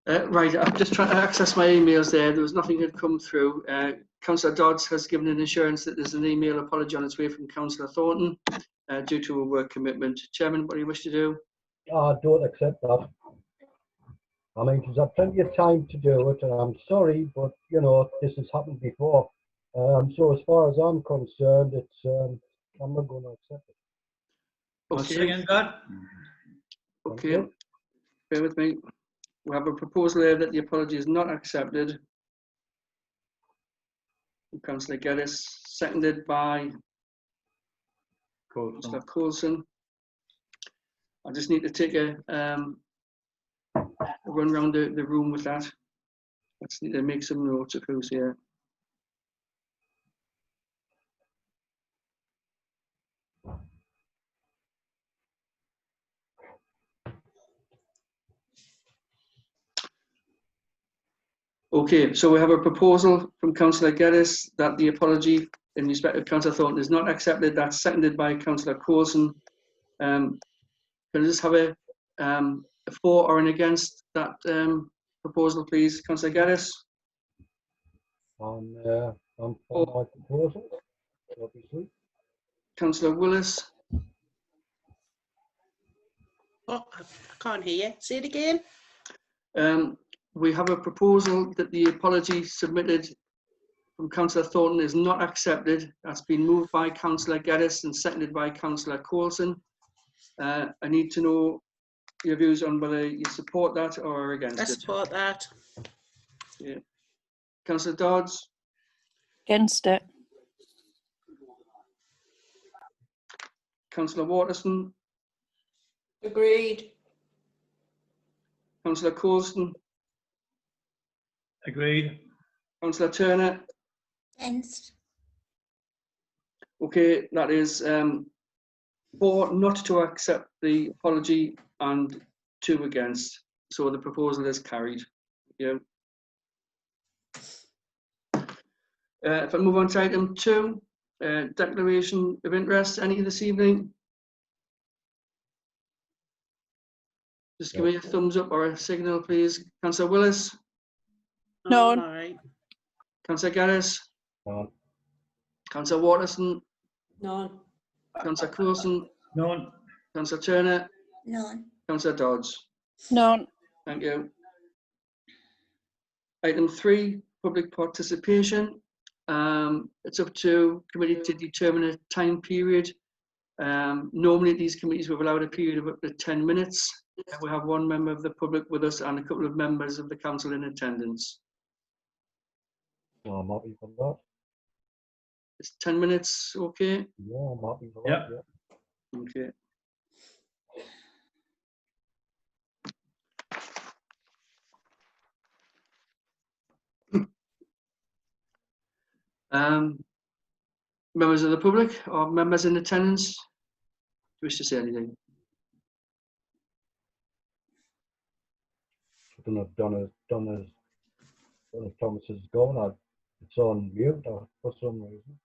Right, I'm just trying to access my emails there. There was nothing had come through. Councillor Dodds has given an assurance that there's an email apology on its way from Councillor Thornton due to a work commitment. Chairman, what do you wish to do? I don't accept that. I mean, she's had plenty of time to do it, and I'm sorry, but you know, this has happened before. So as far as I'm concerned, it's I'm not going to accept it. Okay. Okay, you. bear with me. We have a proposal here that the apology is not accepted. Councillor Geddes, seconded by Councillor Coulson. I just need to take a run around the room with that. I just need to make some notes of who's here. Okay, so we have a proposal from Councillor Geddes that the apology in respect of Councillor Thornton is not accepted. That's seconded by Councillor Coulson. Can I just have a for or an against that proposal, please? Councillor Geddes? I'm for my proposal, obviously. Councillor Willis? Oh, I can't hear you. Say it again. We have a proposal that the apology submitted from Councillor Thornton is not accepted. That's been moved by Councillor Geddes and seconded by Councillor Coulson. I need to know your views on whether you support that or are against it. I support that. Yeah. Councillor Dodds? Against it. Councillor Waterson? Agreed. Councillor Coulson? Agreed. Councillor Turner? Against. Okay, that is 4 not to accept the apology and 2 against. So the proposal is carried. Yeah. If I move on to item 2, declaration of interest. Any this evening? Just give me a thumbs up or a signal, please. Councillor Willis? No. All right. Councillor Geddes? None. Councillor Waterson? None. Councillor Coulson? None. Councillor Turner? None. Councillor Dodds? None. Thank you. Item 3, public participation. It's up to committee to determine a time period. Normally these committees will allow a period of up to 10 minutes. We have 1 member of the public with us and a couple of members of the council in attendance. Well, I'm happy for that. Is 10 minutes okay? Yeah, I'm happy for Yep. that. Yeah. Okay. Members of the public or members in attendance, do you wish to say anything? I don't know if Donna's Thomas is gone. It's on mute for some reason.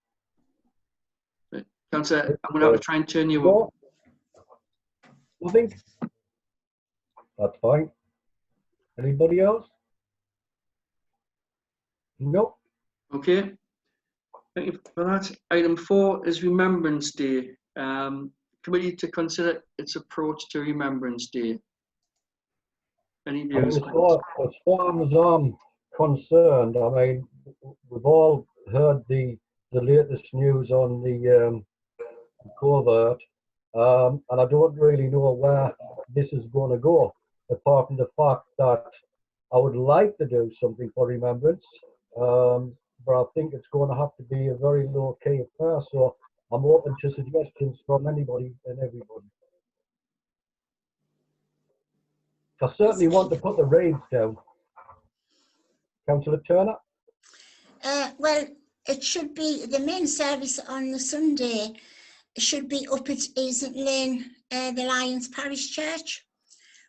Right. Councillor, I'm going to have to try and turn you up. Nothing? That's fine. Anybody else? Nope. Okay. Thank you for that. Item 4 is Remembrance Day. Committee to consider its approach to Remembrance Day. Any views? As far as I'm concerned, I mean, we've all heard the latest news on the covert, and I don't really know where this is going to go, apart from the fact that I would like to do something for remembrance, but I think it's going to have to be a very low-key affair, so I'm open to suggestions from anybody and everybody. I certainly want to put the raids down. Councillor Turner? Well, it should be the main service on the Sunday. It should be up at Easton Lane, the Lions Parish Church.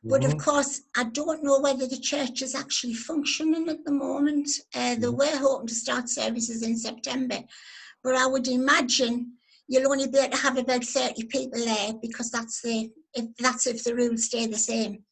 But of course, I don't know whether the church is actually functioning at the moment. They were hoping to start services in September, but I would imagine you'll only be able to have about 30 people there because that's if the rules stay the same.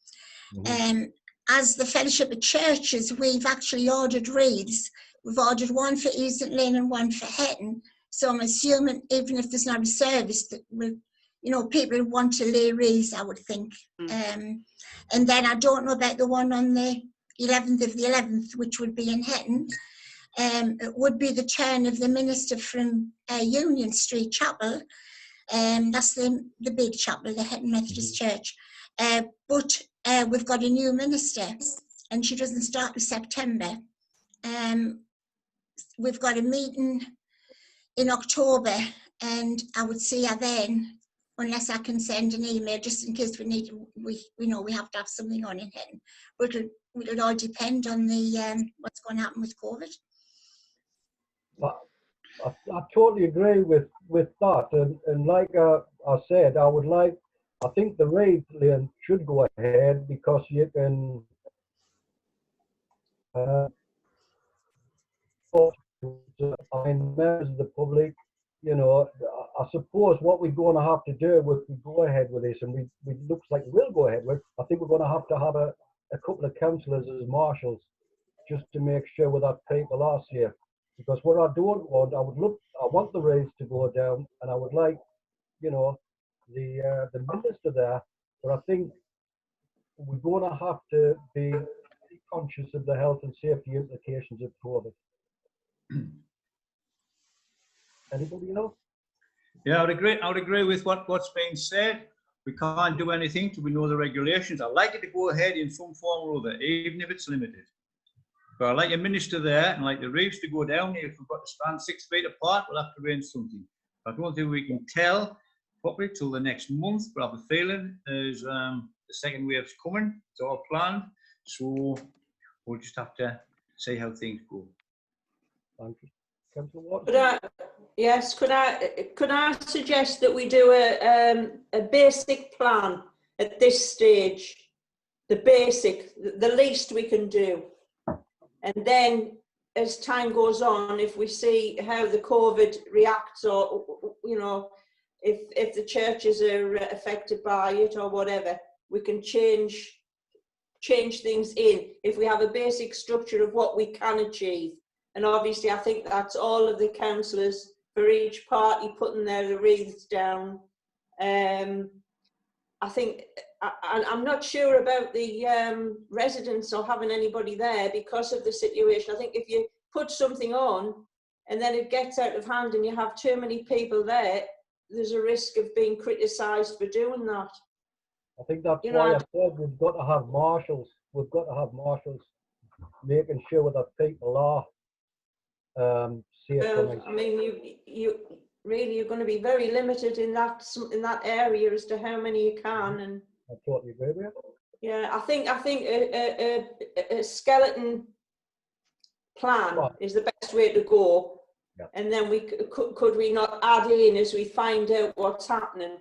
as the Fellowship of Churches, we've actually ordered wreaths. We've ordered one for East Lynn and one for Hetton. So I'm assuming even if there's not a service, that will, you know, people want to lay wreaths, I would think. And then I don't know about the one on the 11th of the 11th, which would be in Hetton. It would be the turn of the minister from Union Street Chapel. That's the big chapel, the Hetton Methodist Church. But we've got a new minister, and she doesn't start in September. We've got a meeting in October, and I would see her then, unless I can send an email, just in case we know we have to have something on in Hetton. But it'll all depend on the what's going to happen with COVID. I totally agree with that, and like I said, I think the wreath lane should go ahead, because you can members of the public, you know. I suppose what we're going to have to do if we go ahead with this, and we looks like we'll go ahead with, I think we're going to have a couple of councillors as marshals, just to make sure that people are safe. Because what I don't want, I want the rates to go down, and I would like, you know, the minister there, but I think we're going to have to be conscious of the health and safety implications of COVID. Anybody else? Yeah, I would agree with what's being said. We can't do anything till we know the regulations. I'd like it to go ahead in some form or other, even if it's limited. But I'd like a minister there, and like the reefs to go down. If we've got to stand 6 feet apart, we'll have to arrange something. I don't think we can tell properly till the next month, but I have a feeling is the second wave's coming. It's all planned, so we'll just have to see how things go. Thank you. Councillor Watson? Yes, could I suggest that we do a basic plan at this stage, the basic, the least we can do, and then as time goes on, if we see how the COVID reacts, or you know, if the churches are affected by it or whatever, we can change things in. If we have a basic structure of what we can achieve. And obviously, I think that's all of the councillors for each party putting their wreaths down. I think, I'm not sure about the residents or having anybody there because of the situation. I think if you put something on and then it gets out of hand and you have too many people there, there's a risk of being criticised for doing that. I think that's why I said we've got to have marshals. We've got to have marshals making sure that people are safe. I mean, you're going to be very limited in that area as to how many you can. And I totally agree with you. Yeah, I think a skeleton plan is the best way to go. Yeah. And then we could we not add in as we find out what's happening?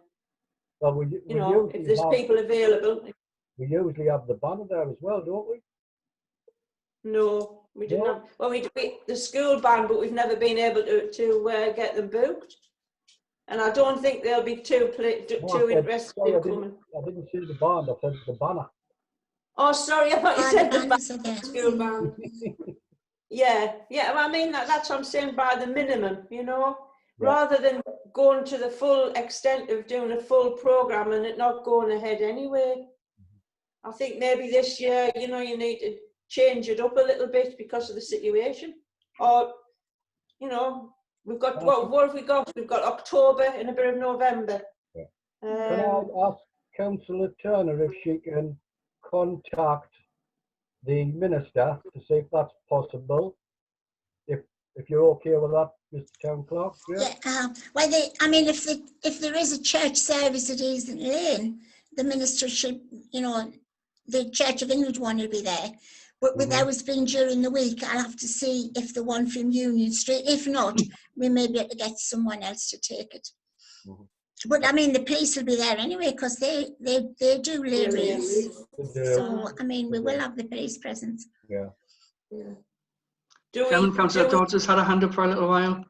Well, you know, if there's people available. We usually have the banner there as well, don't we? No, we didn't have. Well, we the school band, but we've never been able to get them booked. And I don't think they'll be too interested in coming. I didn't see the band. I said the banner. Oh, sorry, I thought you said the school band. Yeah. I mean, that's what I'm saying, by the minimum, you know, rather than going to the full extent of doing a full program and it not going ahead anyway. I think maybe this year, you know, you need to change it up a little bit because of the situation. Or, you know, we've got, what have we got? We've got October and a bit of November. Yeah. Can I ask Councillor Turner if she can contact the Minister to see if that's possible? If you're okay with that, Mr. Town Clerk? Yeah. Well, I mean, if there is a church service at Easton Lane, the Minister should, you know, the Church of England one will be there. But with ours being during the week, I'll have to see if the one from Union Street, if not, we may be able to get someone else to take it. But I mean, the police will be there anyway, because they do lay wreaths. So, I mean, we will have the police presence. Yeah. Councillor Dodds had a hand up for a little while.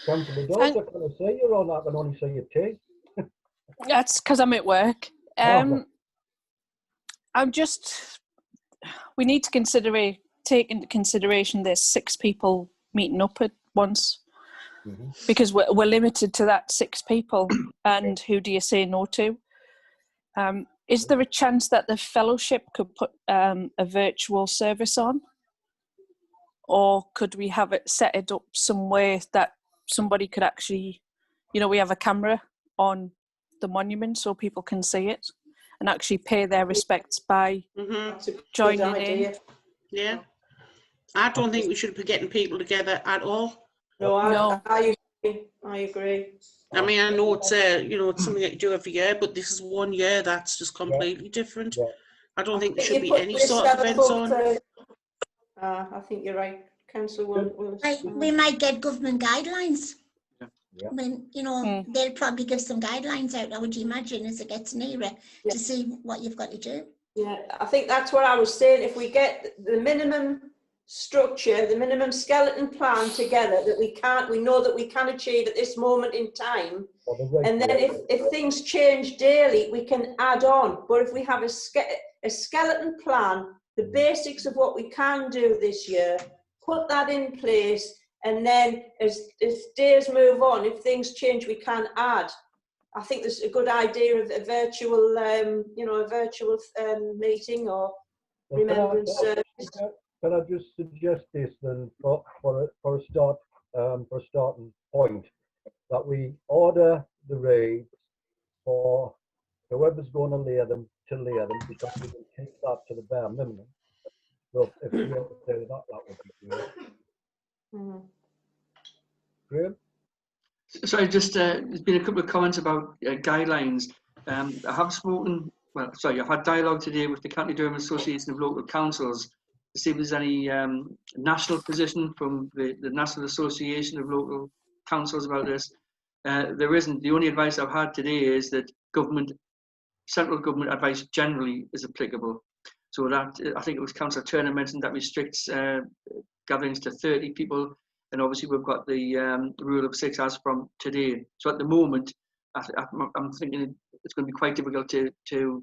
Councillor Dodds, I can see you on that, I can only see your tea. That's because I'm at work. we need to take into consideration there's 6 people meeting up at once, because we're limited to that 6 people, and who do you say no to? Is there a chance that the fellowship could put a virtual service on? Or could we have it set it up some way that somebody could actually, we have a camera on the monument so people can see it and actually pay their respects by That's a good joining idea. in? Yeah. I don't think we should be getting people together at all. No, No. I agree. I mean, I know it's it's something that you do every year, but this is one year that's just completely different. Yeah. I don't think there I should you be put any this sort of stuff events up on. for- I think you're right. Council will. We might get government guidelines. Yeah. I mean, they'll probably give some guidelines out, I would imagine, as it gets nearer, Yeah. to see what you've got to do. Yeah, I think that's what I was saying. If we get the minimum structure, the minimum skeleton plan together that we know that we can achieve at this moment in time, and then if things change daily, we can add on. But if we have a skeleton plan, the basics of what we can do this year, put that in place, and then as days move on, if things change, we can add. I think there's a good idea of a virtual, meeting or remembrance service. Can I just suggest this then for a starting point, that we order the rates for whoever's going to lay them, because we can take that to the bare minimum. So if we were to do that, that would be great. Graham? Sorry, just there's been a couple of comments about guidelines. I have I've had dialogue today with the County Durham Association of Local Councils to see if there's any national position from the National Association of Local Councils about this. There isn't. The only advice I've had today is that central government advice generally is applicable. So that, I think it was Councillor Turner mentioned, that restricts gatherings to 30 people. And obviously we've got the rule of 6 as from today. So at the moment, I'm thinking it's going to be quite difficult to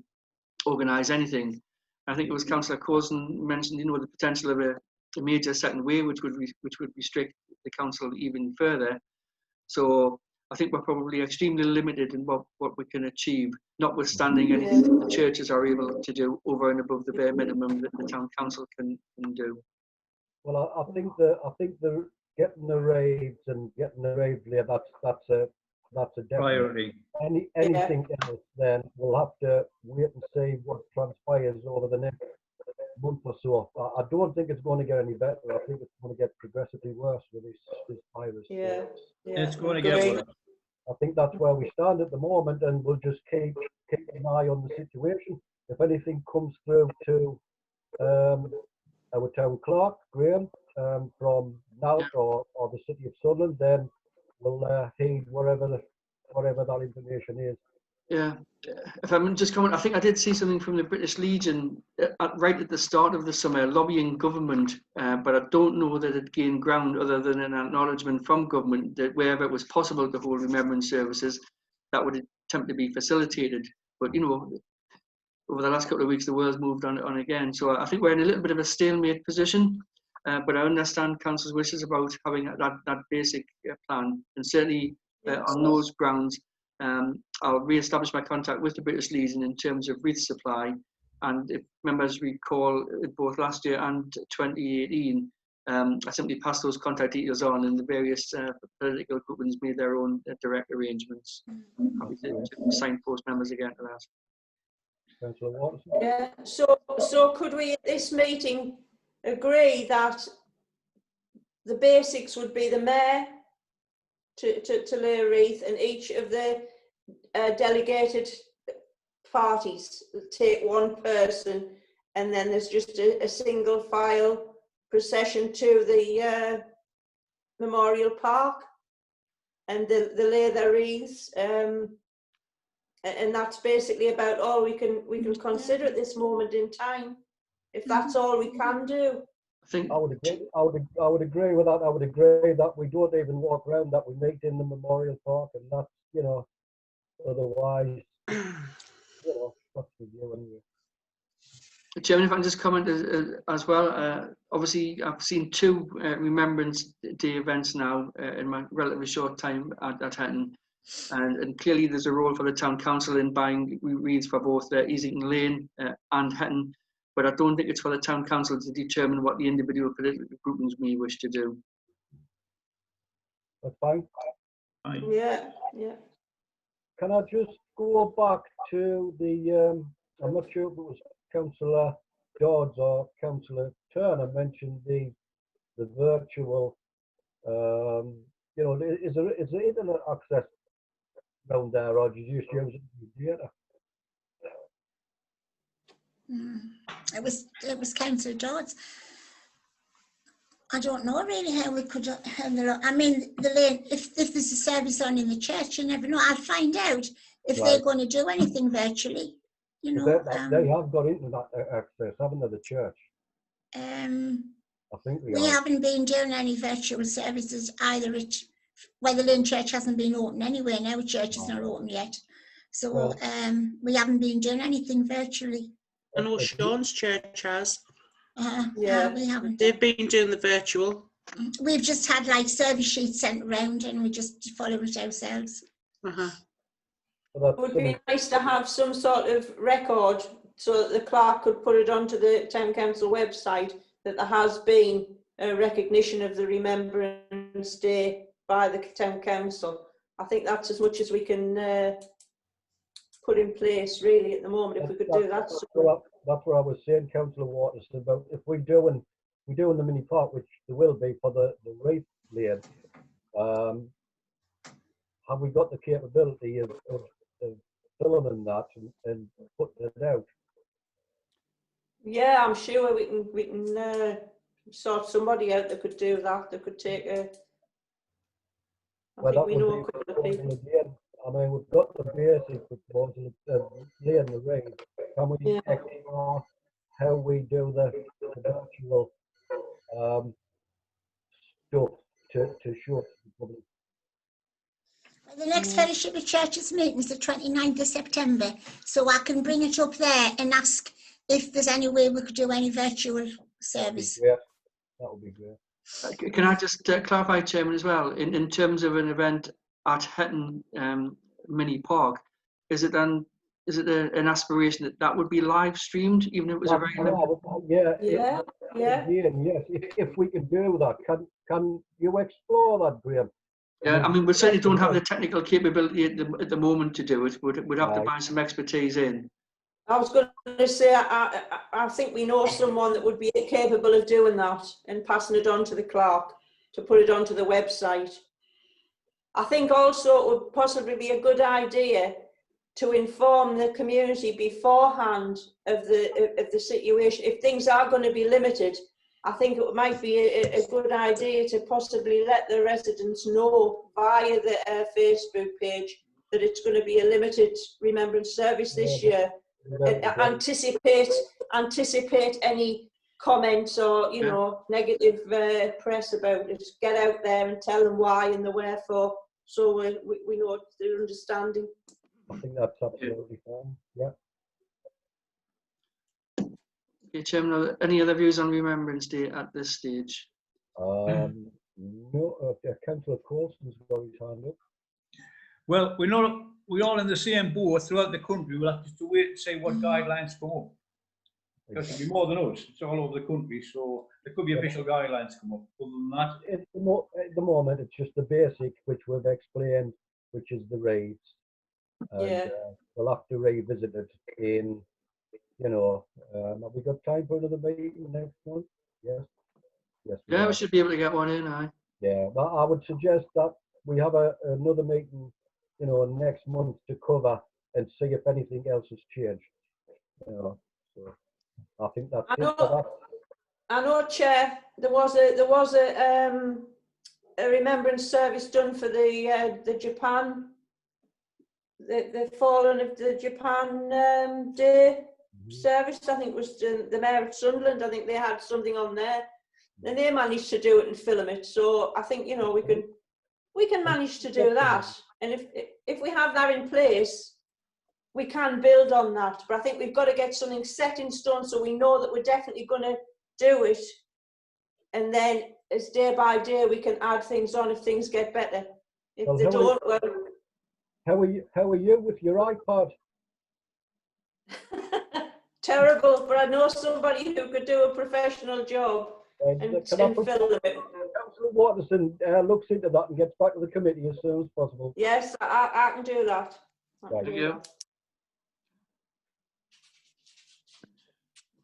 organise anything. I think it was Councillor Coulson mentioned, the potential of a major second wave, which would restrict the council even further. So I think we're probably extremely limited in what we can achieve, notwithstanding anything that the churches are able to do over and above the bare minimum that the town council can do. Well, I think the getting the raves and getting the rave layer, that's a definite Priority. Anything else, then we'll have to wait and see what transpires over the next month or so. I don't think it's going to get any better. I think it's going to get progressively worse with this virus. Yeah. It's going to get worse. I think that's where we stand at the moment, and we'll just keep an eye on the situation. If anything comes through to our town clerk, Graham, from NOUT or the City of Sunderland, then we'll heed whatever that information is. Yeah, if I'm just coming, I think I did see something from the British Legion right at the start of the summer, lobbying government, but I don't know that it gained ground other than an acknowledgement from government that wherever it was possible to hold remembrance services, that would attempt to be facilitated. But over the last couple of weeks, the world's moved on again. So I think we're in a little bit of a stalemate position, but I understand Council's wishes about having that basic plan, and certainly on those grounds, I'll re-establish my contact with the British Legion in terms of wreath supply. And if members recall, both last year and 2018, I simply passed those contact details on, and the various political groupings made their own direct arrangements. I'm happy to signpost members again to that. Yeah. So could we at this meeting agree that the basics would be the mayor to lay a wreath, and each of the delegated parties take one person, and then there's just a single file procession to the Memorial Park, and they lay their wreaths, and that's basically about all we can consider at this moment in time, if that's all we can do. I would agree with that. I would agree that we don't even walk around, that we meet in the Memorial Park, and that's, otherwise, that's the view anyway. Chairman, if I can just comment as well. Obviously, I've seen 2 Remembrance Day events now in my relatively short time at Hetton. And clearly there's a role for the Town Council in buying wreaths for both Easington Lane and Hetton. But I don't think it's for the Town Council to determine what the individual political groupings may wish to do. That's fine. Yeah, yeah. Can I just go back to the, I'm not sure if it was Councillor Dodds or Councillor Turner mentioned the virtual, you know, is there internet access around there, or do you just use it in the theatre? It was Councillor Dodds. I don't know really how we could handle. I mean, the lane. If there's a service on in the church, you never know. I'll find out if they're going to do anything virtually. You know, they have got internet access, haven't they? The church. I think we haven't been doing any virtual services either. Well, the Lane Church hasn't been open anyway. Now church is not open yet, so we haven't been doing anything virtually. I know Sean's church has. Yeah, we haven't. They've been doing the virtual. We've just had like service sheets sent around, and we just follow it ourselves. It would be nice to have some sort of record so that the clerk could put it onto the Town Council website that there has been a recognition of the Remembrance Day by the Town Council. I think that's as much as we can put in place really at the moment, if we could do that. That's what I was saying, Councillor Waters, about if we do in the mini park, which there will be for the wreath lane, have we got the capability of filming that and putting it out? Yeah, I'm sure we can sort somebody out that could do that. That could take a. I think we know a couple of people. Again. I mean, we've got the basic proposal of laying the ring. Can we explore how we do the virtual stuff to show the public? The next Fellowship of Churches meeting is the 29th of September, so I can bring it up there and ask if there's any way we could do any virtual service. Yeah, that would be great. Can I just clarify, Chairman, as well, in terms of an event at Hetton Mini Park, is it an aspiration that would be live streamed, even if it was a very limited? Yes. If we can do that, can you explore that, Graham? Yeah, I mean, we certainly don't have the technical capability at the moment to do it. We'd have to buy some expertise in. I was going to say, I think we know someone that would be capable of doing that and passing it on to the clerk to put it onto the website. I think also it would possibly be a good idea to inform the community beforehand of the situation. If things are going to be limited, I think it might be a good idea to possibly let the residents know via the Facebook page that it's going to be a limited remembrance service this year. Anticipate any comments or negative press about it. Get out there and tell them why and the wherefore, so we know their understanding. I think that's absolutely fine. Yeah. Okay, Chairman, any other views on Remembrance Day at this stage? No, Councillor Coulson's got his hand up. Well, we're all in the same boat throughout the country. We'll have to wait and see what guidelines come up. Because it'll be more than us. It's all over the country, so there could be official guidelines come up. Other than that, at the moment, it's just the basic, which we've explained, which is the rates. And, we'll have to revisit it in, have we got time for another meeting next month? Yes. Yes. Yeah, we should be able to get one in, aye. Yeah, but I would suggest that we have another meeting, next month to cover and see if anything else has changed. So I think that's it. I know, Chair. There was a remembrance service done for the Japan, the fallen of the Japan Day service. I think it was the Mayor of Sunderland. I think they had something on there, and they managed to do it and film it. So I think we can manage to do that. And if we have that in place, we can build on that. But I think we've got to get something set in stone so we know that we're definitely going to do it. And then as day by day, we can add things on if things get better. If Well, they don't, well, how are you with your iPod? terrible, but I know somebody who could do a professional job and Can I fill them in. Councillor Watterson looks into that and gets back to the committee as soon as possible. Yes, I can do that. I can Right. do Yeah. that.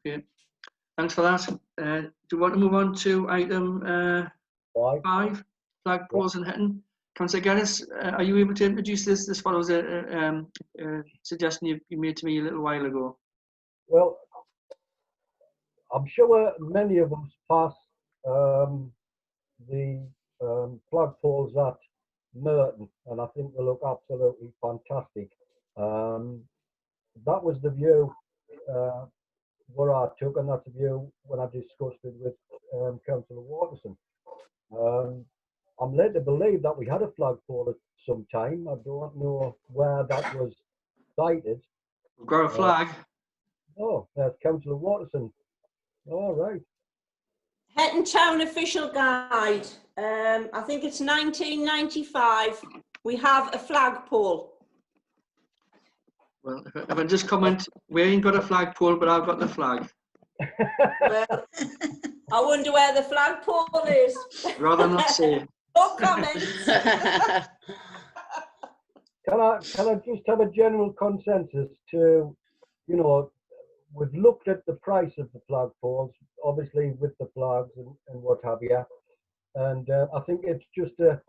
Okay, thanks for that. Do you want to move on to item Right. 5, flagpoles in Hetton? Councillor Geddes, are you able to introduce this? This follows a suggestion you made to me a little while ago. Well, I'm sure many of us pass the flagpoles at Merton, and I think they look absolutely fantastic. That was the view where I took, and that's the view when I discussed it with Councillor Watterson. I'm led to believe that we had a flagpole at some time. I don't know where that was sited. We've got a flag. Oh, there's Councillor Watterson. All right. Hetton Town Official Guide. I think it's 1995. We have a flagpole. Well, if I just comment, we ain't got a flagpole, but I've got the flag. Well, I wonder where the flagpole is. Rather not say. No comments. Can I just have a general consensus to, you know, we've looked at the price of the flagpoles, obviously with the flags and what have you, and I think it's just a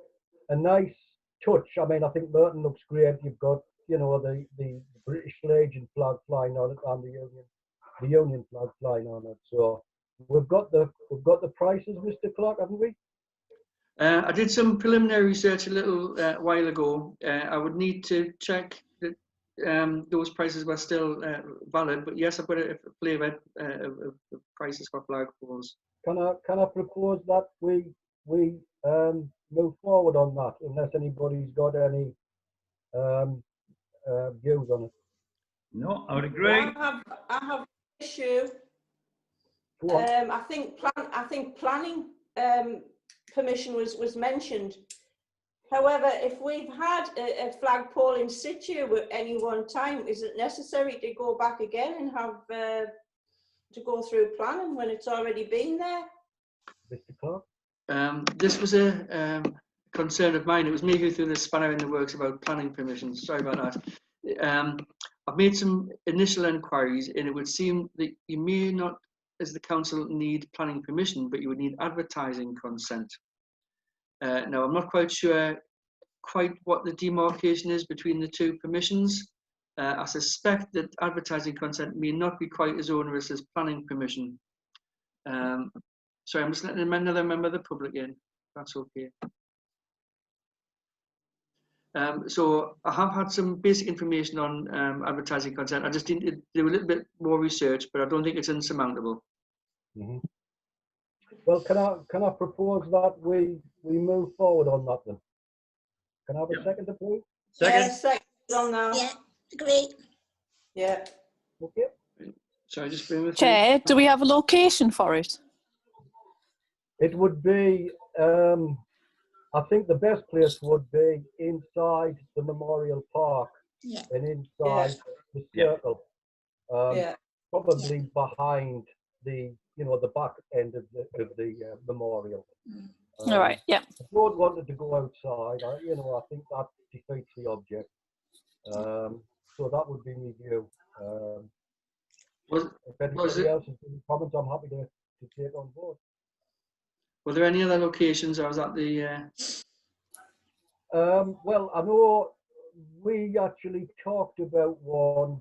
nice touch. I mean, I think Merton looks great. You've got, you know, the British Legion flag flying on it and the Union flag flying on it. So we've got the prices, Mr. Clark, haven't we? I did some preliminary research a little while ago. I would need to check that those prices were still valid, but yes, I've got a flavour of prices for flagpoles. Can I propose that we move forward on that, unless anybody's got any views on it? No, I would agree. I have an issue. Go on. I think planning permission was mentioned. However, if we've had a flagpole in situ at any one time, is it necessary to go back again and have to go through planning when it's already been there? Mr. Clark? This was a concern of mine. It was me who threw the spanner in the works about planning permissions. Sorry about that. I've made some initial inquiries, and it would seem that you may not, as the council, need planning permission, but you would need advertising consent. Now, I'm not quite sure what the demarcation is between the two permissions. I suspect that advertising consent may not be quite as onerous as planning permission. Sorry, I'm just letting another member of the public in. That's okay. So I have had some basic information on advertising consent. I just need to do a little bit more research, but I don't think it's insurmountable. Mm-hmm. Well, can I propose that we move forward on that then? Can I have a second, please? Second. Yeah, second on now. Yeah, agree. Yeah. Okay. Sorry, just bear with me. Chair, do we have a location for it? It would be, I think the best place would be inside the Memorial Park Yeah. and inside the Yeah. circle. Yeah. Probably behind the, you know, the back end of the memorial. All right, yeah. I don't want it to go outside. I think that defeats the object. So that would be my view. If anybody else has any comments, I'm happy to take on board. Were there any other locations, or was that the? Well, I know we actually talked about one.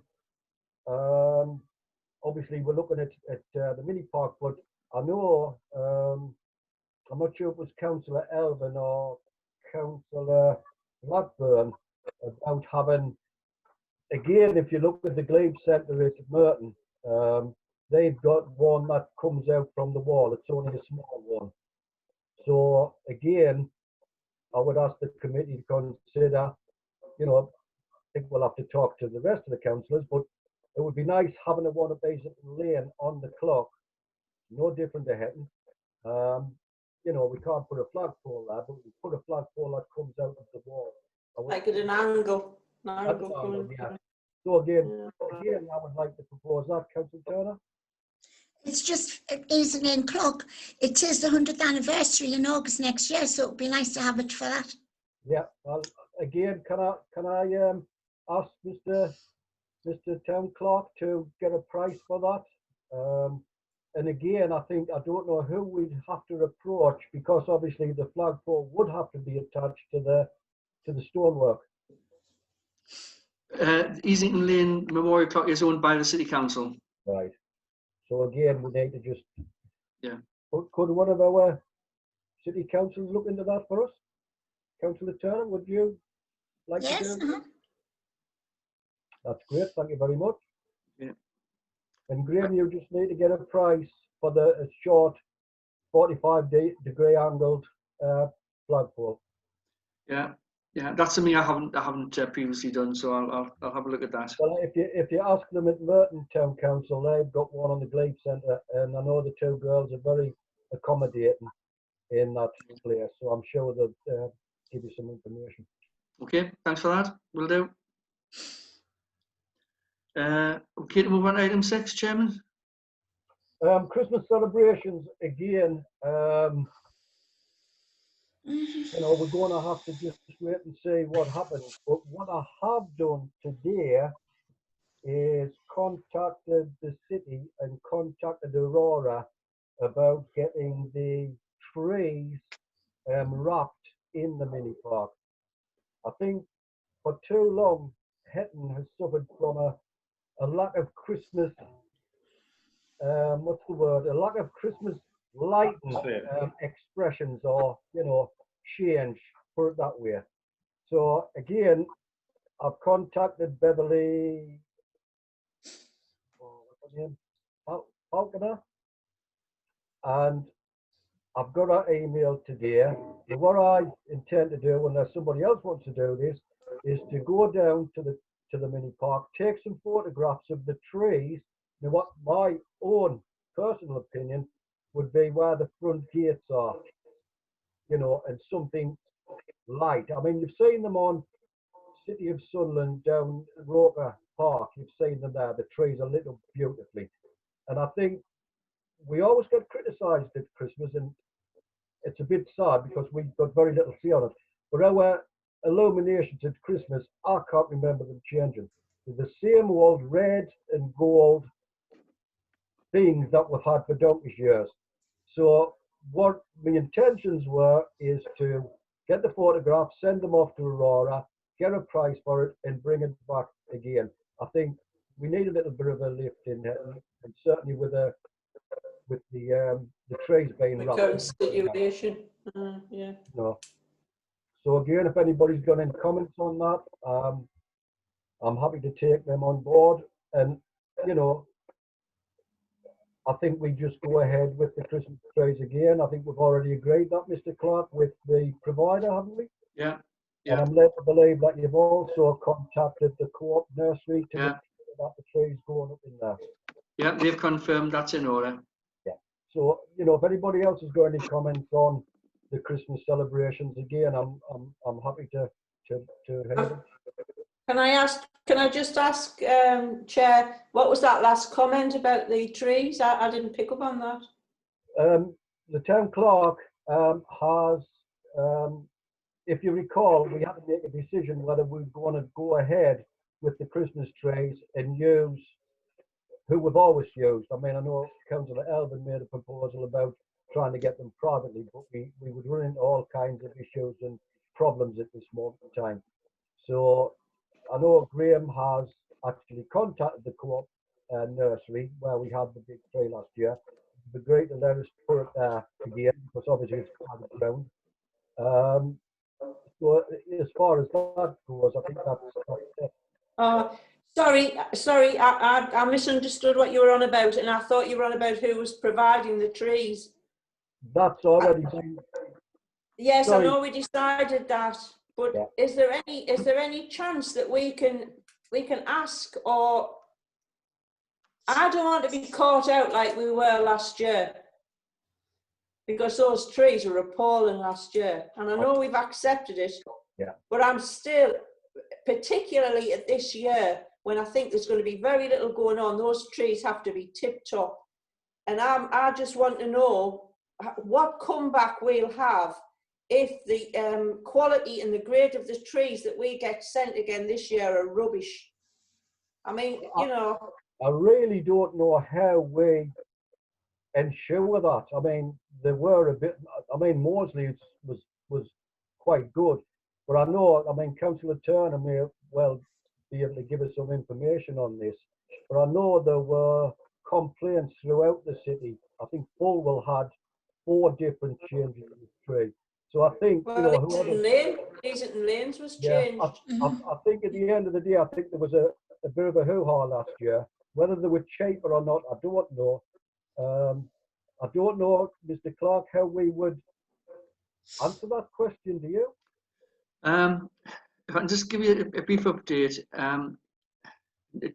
Obviously, we're looking at the mini park, but I know I'm not sure if it was Councillor Elvin or Councillor Blackburn about having. Again, if you look at the Glebe Centre at Merton, they've got one that comes out from the wall. It's only a small one. So again, I would ask the committee to consider, you know, think we'll have to talk to the rest of the councillors, but it would be nice having a one at Easington Lane on the clock, no different to Hetton. You know, we can't put a flagpole there, but we put a flagpole that comes out of the wall. Like at an angle. Yeah. So again, I would like to propose that, Councillor Turner. It's just Easington Clock. It is the 100th anniversary in August next year, so it'd be nice to have it for that. Yeah. Well, again, can I ask Mr. Town Clerk to get a price for that? And again, I don't know who we'd have to approach, because obviously the flagpole would have to be attached to the stonework. Easington Lane Memorial Clock is owned by the City Council. Right. So again, we need to just. Yeah. Could one of our city councils look into that for us? Councillor Turner, would you like to Yes. do? That's great. Thank you very much. Yeah. And Graham, you just need to get a price for a short 45-degree angled flagpole. Yeah, yeah, that's something I haven't previously done, so I'll have a look at that. Well, if you ask them at Merton Town Council, they've got one on the Glebe Centre, and I know the two girls are very accommodating in that place, so I'm sure they'll give you some information. Okay, thanks for that. Will do. Okay, to move on to item 6, Chairman. Christmas celebrations again. You know, we're going to have to just wait and see what happens. But what I have done today is contacted the city and contacted Aurora about getting the trees wrapped in the mini park. I think for too long, Hetton has suffered from a lack of Christmas, what's the word? A lack of Christmas lighting expressions, or, you know, change, put it that way. So again, I've contacted Beverly, what's her name? Falconer, and I've got her email today. And what I intend to do, unless somebody else wants to do this, is to go down to the mini park, take some photographs of the trees. Now, what my own personal opinion would be where the front gates are, you know, and something light. I mean, you've seen them on City of Sunderland down Roker Park. You've seen them there. The trees are lit up beautifully. And I think we always get criticised at Christmas, and it's a bit sad because we've got very little say on it. But our illuminations at Christmas, I can't remember them changing. They're the same old red and gold things that we've had for donkey's years. So what my intentions were is to get the photographs, send them off to Aurora, get a price for it, and bring it back again. I think we need a little bit of a lift in it, and certainly with the trees being The wrapped. current situation. Yeah. No. So again, if anybody's got any comments on that, I'm happy to take them on board. And you know, I think we just go ahead with the Christmas trees again. I think we've already agreed that, Mr. Clark, with the provider, haven't we? Yeah. And I'm led to believe that you've also contacted the co-op nursery to make sure that the trees going up in there. Yeah, they've confirmed that's in order. Yeah. So, you know, if anybody else has got any comments on the Christmas celebrations, again, I'm happy to hear them. Can I just ask, Chair, what was that last comment about the trees? I didn't pick up on that. The town clerk has, if you recall, we had to make a decision whether we want to go ahead with the Christmas trees and use who we've always used. I mean, I know Councillor Elvin made a proposal about trying to get them privately, but we would run into all kinds of issues and problems at this moment in time. So I know Graham has actually contacted the co-op nursery where we had the big tree last year. It'd be great to let us put it there again, because obviously it's private ground. So as far as that goes, I think that's it. Sorry, I misunderstood what you were on about, and I thought you were on about who was providing the trees. That's already been. Yes, Sorry. I know we decided that. But Yeah. is there any chance that we can ask, or I don't want to be caught out like we were last year, because those trees were appalling last year, and I know we've accepted it. Yeah. But I'm still, particularly at this year, when I think there's going to be very little going on, those trees have to be tip top, and I just want to know what comeback we'll have if the quality and the grade of the trees that we get sent again this year are rubbish. I mean, you know. I really don't know how we ensure that. I mean, there were a bit. I mean, Mosley was quite good, but I know. I mean, Councillor Turner may well be able to give us some information on this. But I know there were complaints throughout the city. I think Fulwell had 4 different changes in the tree. So I think, you know, whoever, Easington Lanes was yeah, changed. I think at the end of the day, I think there was a bit of a hoo-ha last year. Whether they were cheaper or not, I don't know. I don't know, Mr. Clark, how we would answer that question. Do you? If I can just give you a brief update,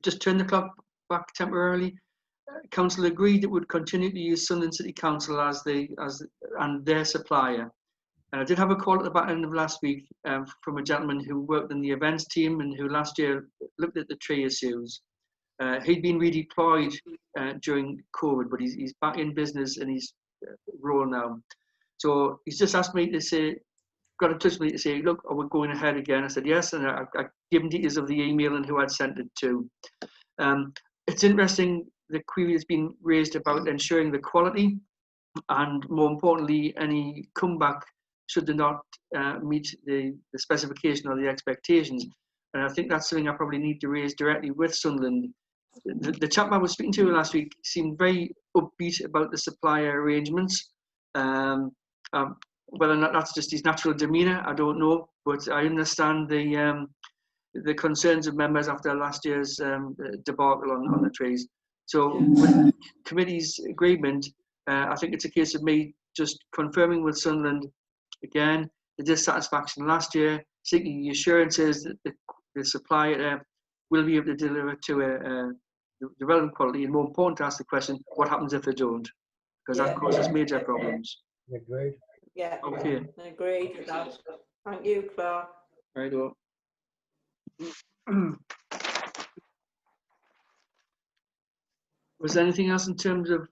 just turn the clock back temporarily. Council agreed it would continue to use Sunderland City Council as their supplier. And I did have a call at the back end of last week from a gentleman who worked in the events team and who last year looked at the tree issues. He'd been redeployed during COVID, but he's back in business in his role now. So he's just asked me to say, got in touch with me to say, look, are we going ahead again? I said yes, and I gave him details of the email and who I'd sent it to. It's interesting, the query has been raised about ensuring the quality and, more importantly, any comeback should they not meet the specification or the expectations. And I think that's something I probably need to raise directly with Sunderland. The chap I was speaking to last week seemed very upbeat about the supplier arrangements. Whether or not that's just his natural demeanour, I don't know. But I understand the concerns of members after last year's debacle on the trees. So with the committee's agreement, I think it's a case of me just confirming with Sunderland again the dissatisfaction last year, seeking the assurances that the supplier will be able to deliver to the relevant quality, and more important to ask the question, what happens if they don't? Because that causes major problems. Agreed. Yeah, Okay. I agree with that. Thank you, Clark. Right, well. Was there anything else in terms of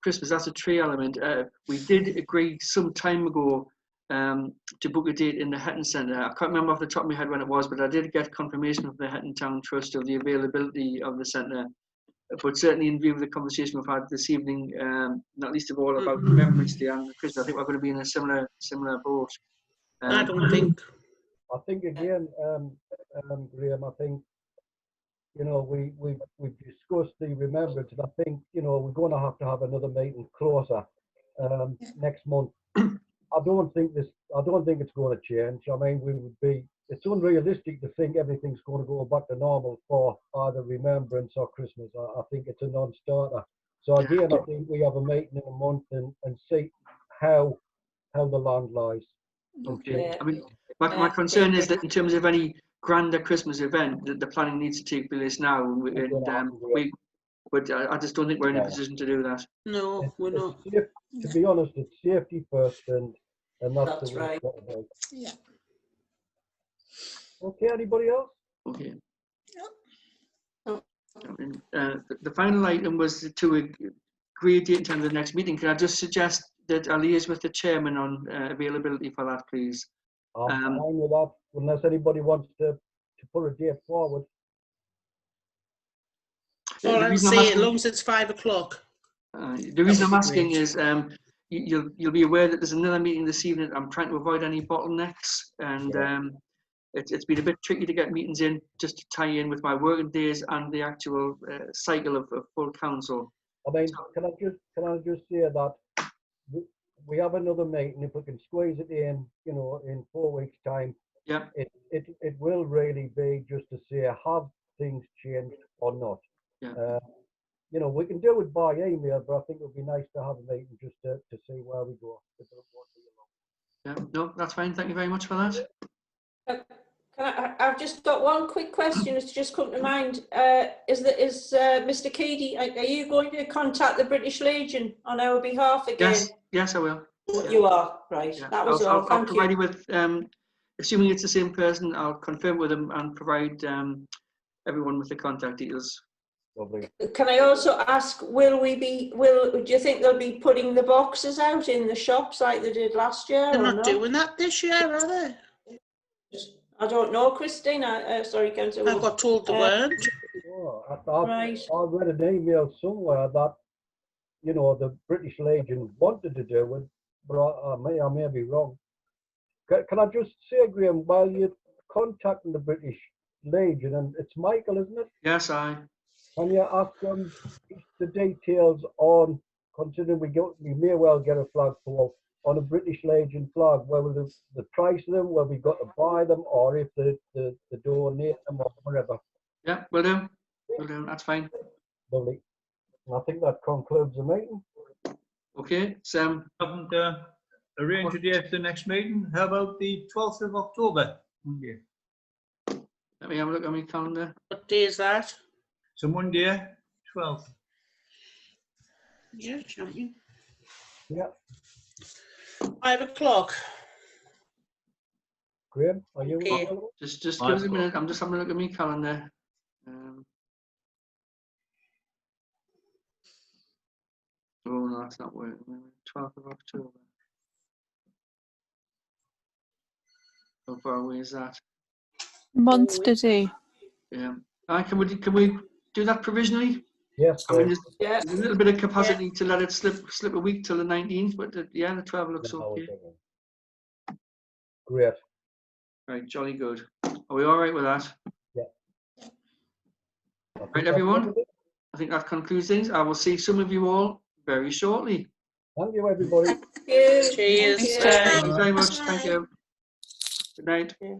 Christmas? That's a tree element. We did agree some time ago to book a date in the Hetton Centre. I can't remember off the top of my head when it was, but I did get confirmation from the Hetton Town Trust of the availability of the centre. But certainly in view of the conversation we've had this evening, not least of all about Remembrance Day and Christmas, I think we're going to be in a similar boat. I don't think. I think again, Graham, I think, you know, we've discussed the remembrance, and I think, you know, we're going to have another meeting closer next month. I don't think it's going to change. I mean, it's unrealistic to think everything's going to go back to normal for either Remembrance or Christmas. I think it's a non-starter. So again, I think we have a meeting in a month and see how the land lies. Okay. I mean, my concern is that in terms of any grander Christmas event, that the planning needs to take place now, but I just don't think we're in a position to do that. No, we're not. To be honest, it's safety first, and that's the way right. it's got to be. Yeah. Okay, anybody else? Okay. No. The final item was to agree a date in terms of the next meeting. Can I just suggest that I liaise with the chairman on availability for that, please? I'm fine with that, unless anybody wants to put a date forward. All I'll say, as long as it's 5 o'clock. The reason I'm asking is you'll be aware that there's another meeting this evening. I'm trying to avoid any bottlenecks, and it's been a bit tricky to get meetings in just to tie in with my working days and the actual cycle of full council. I mean, can I just say that we have another meeting. If we can squeeze it in, you know, in 4 weeks' time, yeah, it will really be just to say, have things changed or not? Yeah. You know, we can do it by email, but I think it would be nice to have a meeting just to see where we go. Yeah, no, that's fine. Thank you very much for that. I've just got one quick question that's just come to mind. Is Mr. Keady, are you going to contact the British Legion on our behalf again? Yes, I will. You are, right. Yeah. That was all. I'll Thank provide you. you with, assuming it's the same person, I'll confirm with them and provide everyone with the contact details. Lovely. Can I also ask, do you think they'll be putting the boxes out in the shops like they did last year? They're or not not? doing that this year, are they? I don't know, Christine. Sorry, Councillor. I got told they weren't. Oh, Right. I read an email somewhere that, you know, the British Legion wanted to do it, but I may be wrong. Can I just say, Graham, while you're contacting the British Legion, and it's Michael, isn't it? Yes, I. Can you ask them the details on, considering we may well get a flagpole on a British Legion flag, whether the price of them, whether we got to buy them, or if they donate them or whatever. Yeah, will do. Will do. That's fine. Lovely. And I think that concludes the meeting. Okay, so Haven't arranged a date for the next meeting. How about the 12th of October? Monday. let me have a look at my calendar. What day is that? So Monday, 12th. Yeah, champion. Yeah. 5 o'clock. Graham, are you Okay. available? Just give us a minute. I'm just having a look at my calendar. Oh no, that's not working. 12th of October. How far away is that? Month today. Yeah. Can we do that provisionally? Yes, I mean, Graham. Yeah. there's a little bit of capacity to let it slip a week till the 19th, but yeah, the 12 looks Yeah, okay. Great. Right, jolly good. Are we all right with that? I think Right, that's everyone? everything. I think that concludes things. I will see some of you all very shortly. Thank you, everybody. Cheers. Cheers. Cheers. Bye. Thank you very much. Bye. Thank you. Good night. Yeah.